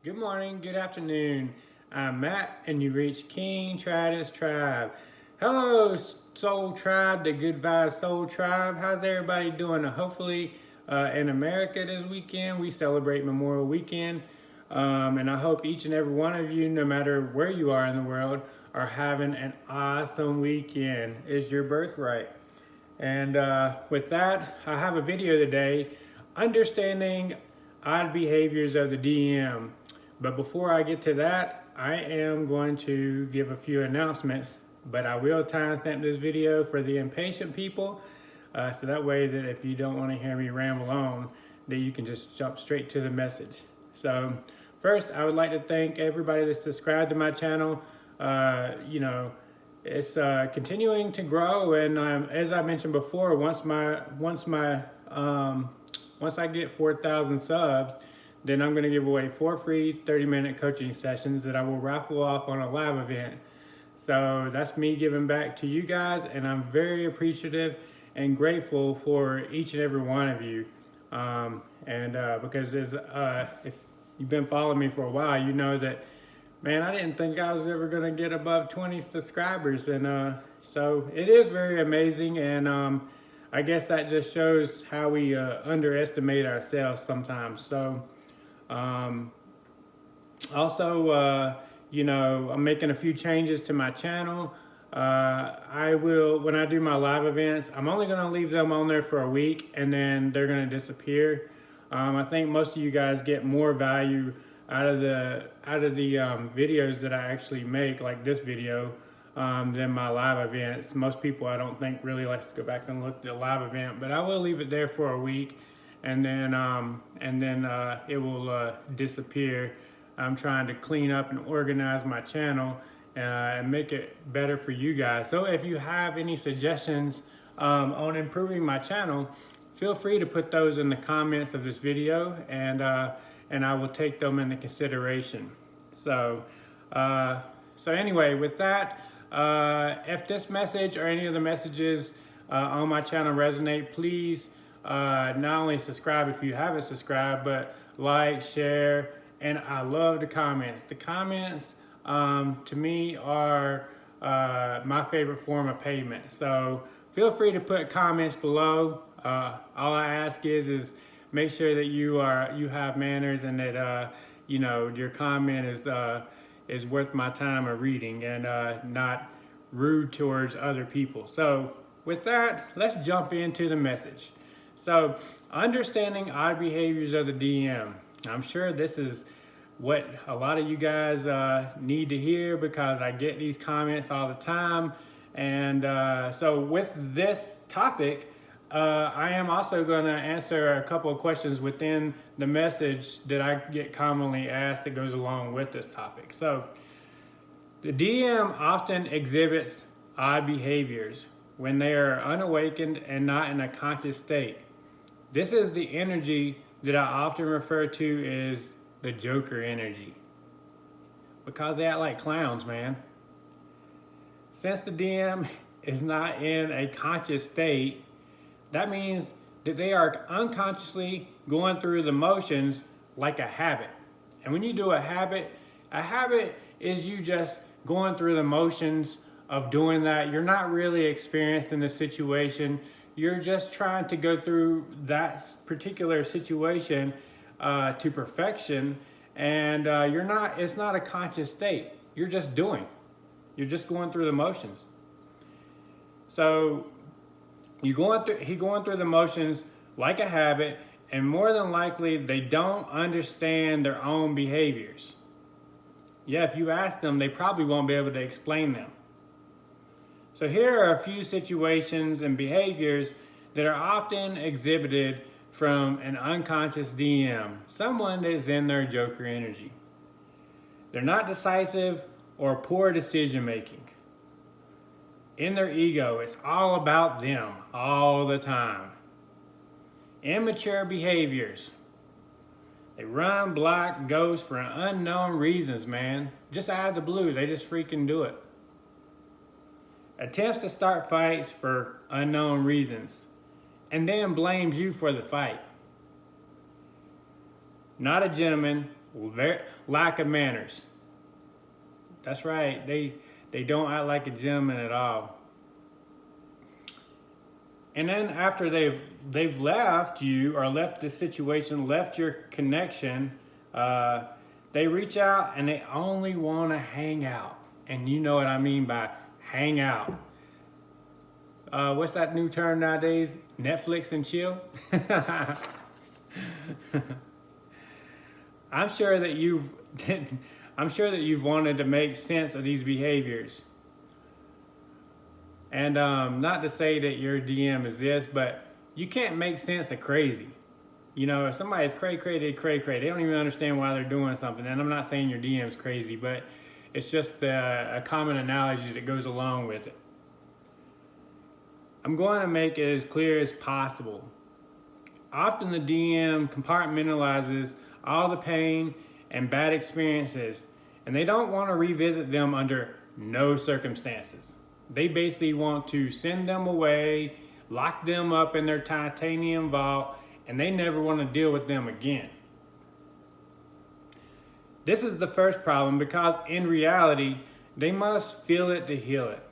Good morning, good afternoon. I'm Matt, and you reach King Trident's Tribe. Hello, Soul Tribe, the Good Vibes Soul Tribe. How's everybody doing? Hopefully, in America this weekend, we celebrate Memorial Weekend. And I hope each and every one of you, no matter where you are in the world, are having an awesome weekend. It's your birthright. And with that, I have a video today, understanding odd behaviors of the DM. But before I get to that, I am going to give a few announcements, but I will timestamp this video for the impatient people. So that way that if you don't want to hear me ramble on, that you can just jump straight to the message. So first, I would like to thank everybody that's subscribed to my channel. It's continuing to grow, and as I mentioned before, once I get 4,000 subs, then I'm going to give away 4 free 30-minute coaching sessions that I will raffle off on a live event. So that's me giving back to you guys, and I'm very appreciative and grateful for each and every one of you. Because if you've been following me for a while, you know that, man, I didn't think I was ever going to get above 20 subscribers. And so it is very amazing. And I guess that just shows how we underestimate ourselves sometimes. So also, I'm making a few changes to my channel. I will, when I do my live events, I'm only going to leave them on there for a week, and then they're going to disappear. I think most of you guys get more value out of the videos that I actually make, like this video, than my live events. Most people, I don't think, really likes to go back and look at the live event, but I will leave it there for a week, and then it will disappear. I'm trying to clean up and organize my channel and make it better for you guys. So if you have any suggestions on improving my channel, feel free to put those in the comments of this video, and I will take them into consideration. So anyway, with that, if this message or any of the messages on my channel resonate, please not only subscribe if you haven't subscribed, but like, share, and I love the comments. The comments to me are my favorite form of payment. So feel free to put comments below. All I ask is make sure that you have manners, and that your comment is worth my time of reading, and not rude towards other people. So with that, let's jump into the message. So, understanding odd behaviors of the DM. I'm sure this is what a lot of you guys need to hear, because I get these comments all the time. And so with this topic, I am also going to answer a couple of questions within the message that I get commonly asked that goes along with this topic. So the DM often exhibits odd behaviors when they are unawakened and not in a conscious state. This is the energy that I often refer to as the Joker energy, because they act like clowns, man. Since the DM is not in a conscious state, that means that they are unconsciously going through the motions like a habit. And when you do a habit is you just going through the motions of doing that. You're not really experiencing the situation. You're just trying to go through that particular situation to perfection, and it's not a conscious state. You're just doing. You're just going through the motions. So he's going through the motions like a habit, and more than likely they don't understand their own behaviors. Yeah, if you ask them, they probably won't be able to explain them. So here are a few situations and behaviors that are often exhibited from an unconscious DM, someone that is in their Joker energy. They're not decisive or poor decision making. In their ego, it's all about them all the time. Immature behaviors. They run, block, ghost for unknown reasons, man. Just out of the blue, they just freaking do it. Attempts to start fights for unknown reasons, and then blames you for the fight. Not a gentleman, Lack of manners. That's right. They don't act like a gentleman at all. And then after they've left you, or left the situation, left your connection, they reach out and they only want to hang out. And you know what I mean by hang out. What's that new term nowadays? Netflix and chill? I'm sure that you've wanted to make sense of these behaviors. And not to say that your DM is this, but you can't make sense of crazy. You know, if somebody's cray, they don't even understand why they're doing something. And I'm not saying your DM's crazy, but it's just a common analogy that goes along with it. I'm going to make it as clear as possible. Often the DM compartmentalizes all the pain and bad experiences, and they don't want to revisit them under no circumstances. They basically want to send them away, lock them up in their titanium vault, and they never want to deal with them again. This is the first problem because in reality, they must feel it to heal it.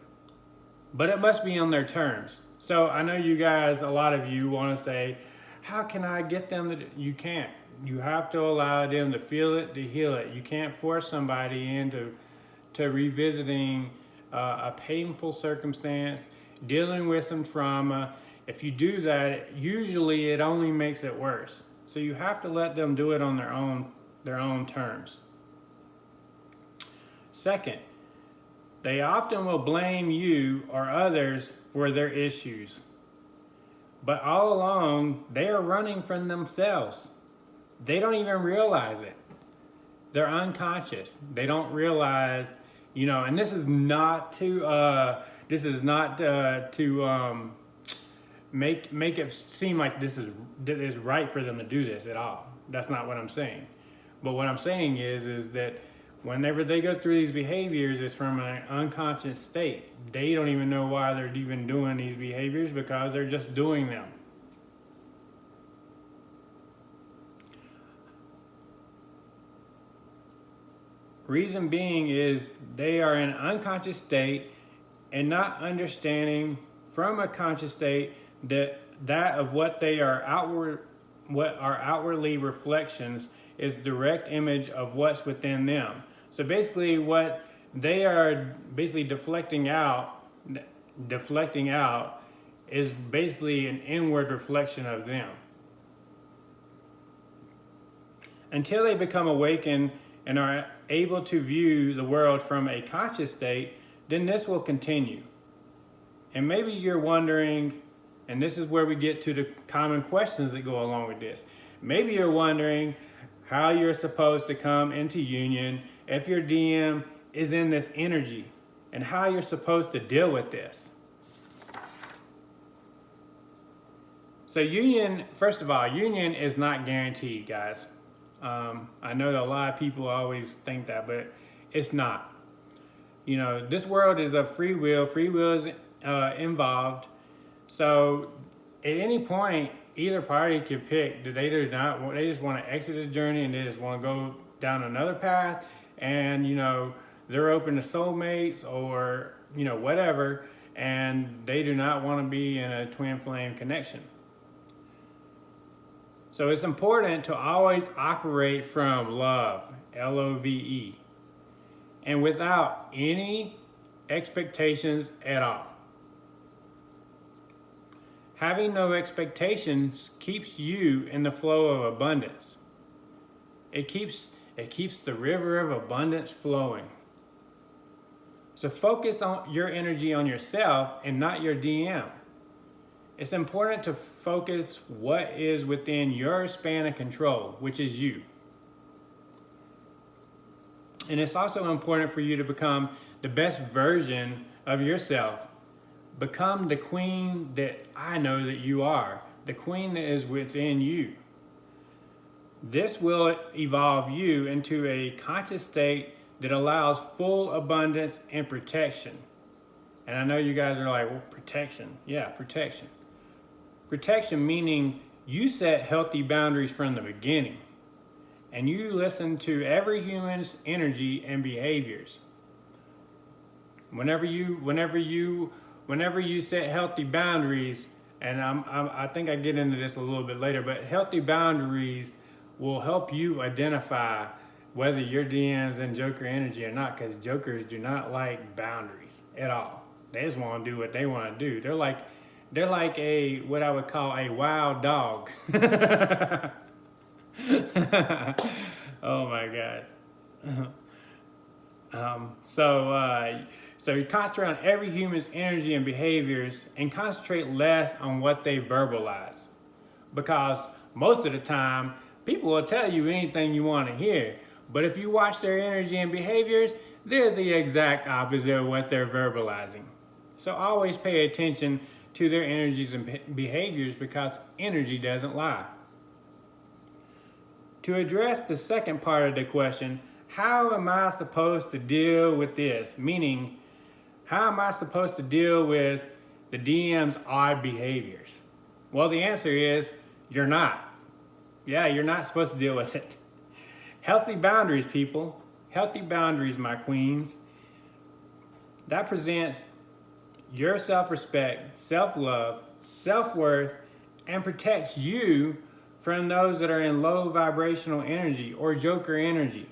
But it must be on their terms. So I know you guys, a lot of you want to say, how can I get them to, you can't. You have to allow them to feel it, to heal it. You can't force somebody into revisiting a painful circumstance, dealing with some trauma. If you do that, usually it only makes it worse. So you have to let them do it on their own terms. Second, they often will blame you or others for their issues. But all along, they are running from themselves. They don't even realize it. They're unconscious. They don't realize, and this is not to make it seem like this is right for them to do this at all. That's not what I'm saying. But what I'm saying is that whenever they go through these behaviors, it's from an unconscious state. They don't even know why they're even doing these behaviors because they're just doing them. Reason being is they are in an unconscious state and not understanding from a conscious state that of what are outwardly reflections is direct image of what's within them. So basically what they are basically deflecting out is basically an inward reflection of them. Until they become awakened and are able to view the world from a conscious state, then this will continue. And maybe you're wondering, and this is where we get to the common questions that go along with this. Maybe you're wondering how you're supposed to come into union if your DM is in this energy, and how you're supposed to deal with this. So union, first of all, union is not guaranteed, guys. I know that a lot of people always think that, but it's not. This world is of free will. Free will is involved. So at any point, either party could pick that they just want to exit this journey and they just want to go down another path, and they're open to soulmates or whatever, and they do not want to be in a twin flame connection. So it's important to always operate from love, Love, and without any expectations at all. Having no expectations keeps you in the flow of abundance. It keeps the river of abundance flowing. So focus on your energy on yourself and not your DM. It's important to focus what is within your span of control, which is you. And it's also important for you to become the best version of yourself. Become the queen that I know that you are, the queen that is within you. This will evolve you into a conscious state that allows full abundance and protection. And I know you guys are like, well, protection. Yeah, protection. Protection meaning you set healthy boundaries from the beginning. and you listen to every human's energy and behaviors. Whenever you set healthy boundaries, and I think I get into this a little bit later, but healthy boundaries will help you identify whether your DM's in Joker energy or not, because Jokers do not like boundaries at all. They just want to do what they want to do. They're like a, what I would call a wild dog. Oh my God. So you concentrate on every human's energy and behaviors and concentrate less on what they verbalize. Because most of the time, people will tell you anything you want to hear. But if you watch their energy and behaviors, they're the exact opposite of what they're verbalizing. So always pay attention to their energies and behaviors, because energy doesn't lie. To address the second part of the question, how am I supposed to deal with this? Meaning, how am I supposed to deal with the DM's odd behaviors? Well, the answer is, you're not. Yeah, you're not supposed to deal with it. Healthy boundaries, people. Healthy boundaries, my queens. That presents your self-respect, self-love, self-worth, and protects you from those that are in low vibrational energy or Joker energy.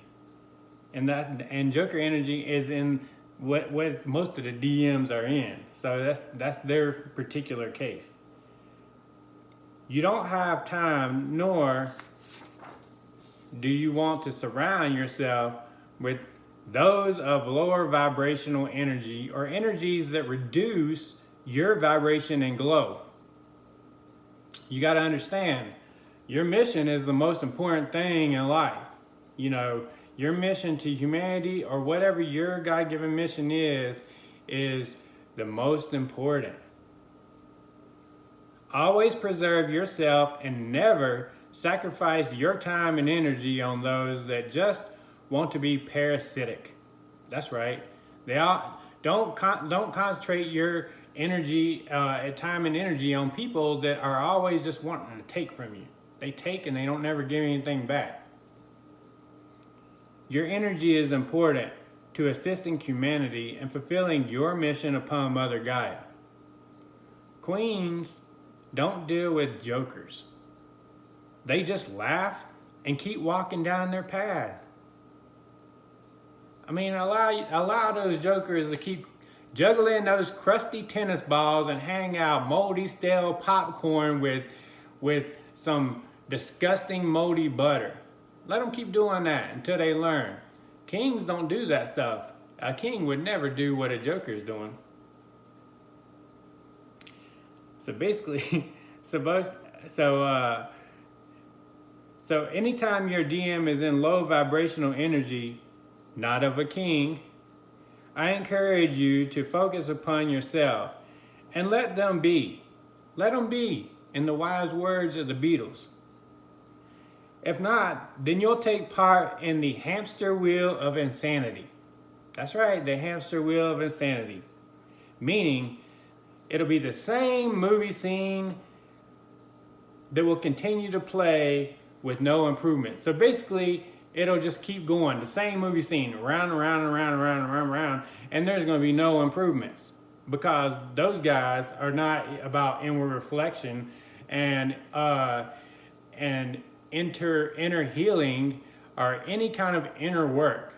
And Joker energy is in what most of the DMs are in. So that's their particular case. You don't have time, nor do you want to surround yourself with those of lower vibrational energy or energies that reduce your vibration and glow. You got to understand, your mission is the most important thing in life. You know, your mission to humanity, or whatever your God-given mission is the most important. Always preserve yourself and never sacrifice your time and energy on those that just want to be parasitic. That's right. Don't concentrate your energy, time and energy on people that are always just wanting to take from you. They take and they don't never give anything back. Your energy is important to assisting humanity and fulfilling your mission upon Mother Gaia. Queens don't deal with jokers. They just laugh and keep walking down their path. I mean, allow those jokers to keep juggling those crusty tennis balls and hang out moldy, stale popcorn with some disgusting, moldy butter. Let them keep doing that until they learn. Kings don't do that stuff. A king would never do what a joker is doing. So basically, so anytime your DM is in low vibrational energy, not of a king, I encourage you to focus upon yourself and let them be. Let them be, in the wise words of the Beatles. If not, then you'll take part in the hamster wheel of insanity. That's right, the hamster wheel of insanity. Meaning, it'll be the same movie scene that will continue to play with no improvement. So basically, it'll just keep going. The same movie scene, round and round and round and round and round and round, and there's going to be no improvements. Because those guys are not about inward reflection and inner healing or any kind of inner work.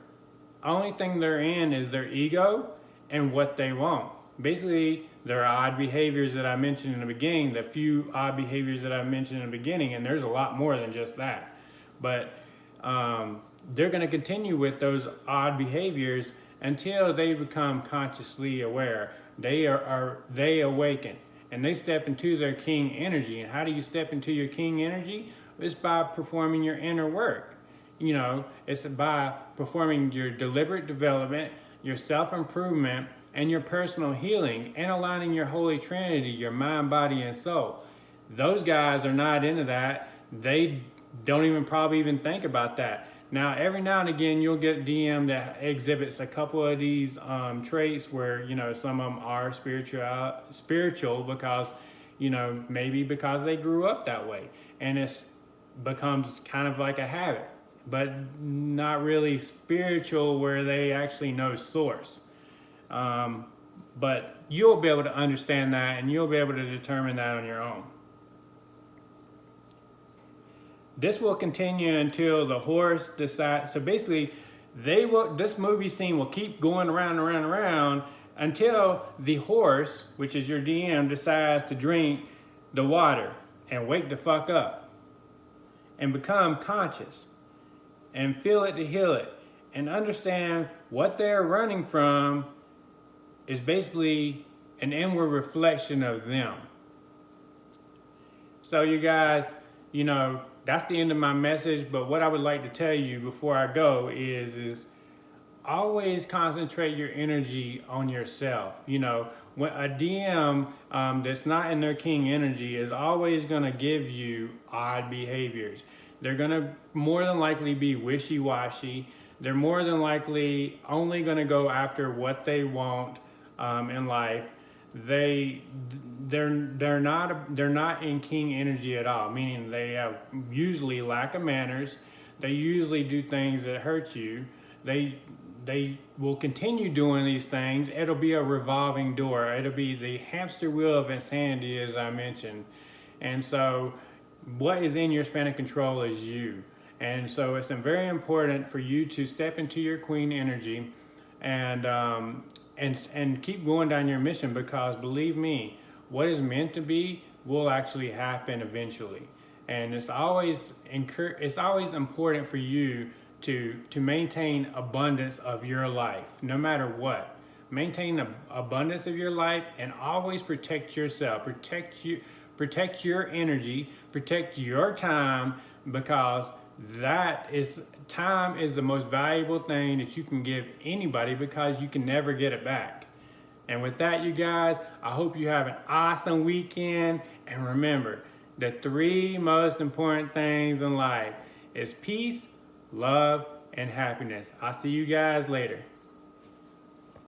Only thing they're in is their ego and what they want. Basically, there are odd behaviors that I mentioned in the beginning, the few odd behaviors that I mentioned in the beginning, and there's a lot more than just that. But they're going to continue with those odd behaviors until they become consciously aware. They awaken and they step into their king energy. And how do you step into your king energy? It's by performing your inner work. You know, it's by performing your deliberate development, your self-improvement, and your personal healing, and aligning your Holy Trinity, your mind, body, and soul. Those guys are not into that. They don't even probably even think about that. Now, every now and again, you'll get a DM that exhibits a couple of these traits where, you know, some of them are spiritual because, you know, maybe because they grew up that way. And it becomes kind of like a habit. but not really spiritual where they actually know source. But you'll be able to understand that, and you'll be able to determine that on your own. This will continue until the horse decides. So basically, this movie scene will keep going around and around and around until the horse, which is your DM, decides to drink the water and wake the fuck up and become conscious and feel it to heal it and understand what they're running from is basically an inward reflection of them. So you guys, that's the end of my message. But what I would like to tell you before I go is always concentrate your energy on yourself. When a DM that's not in their king energy is always going to give you odd behaviors. They're going to more than likely be wishy-washy. They're more than likely only going to go after what they want in life. They're not in king energy at all, meaning they have usually lack of manners. They usually do things that hurt you. They will continue doing these things. It'll be a revolving door. It'll be the hamster wheel of insanity, as I mentioned. And so what is in your span of control is you. And so it's very important for you to step into your queen energy and keep going down your mission, because believe me, what is meant to be will actually happen eventually. And it's always important for you to maintain abundance of your life, no matter what. Maintain the abundance of your life and always protect yourself. Protect your energy, protect your time, because time is the most valuable thing that you can give anybody, because you can never get it back. And with that, you guys, I hope you have an awesome weekend. And remember, the 3 most important things in life is peace, love, and happiness. I'll see you guys later.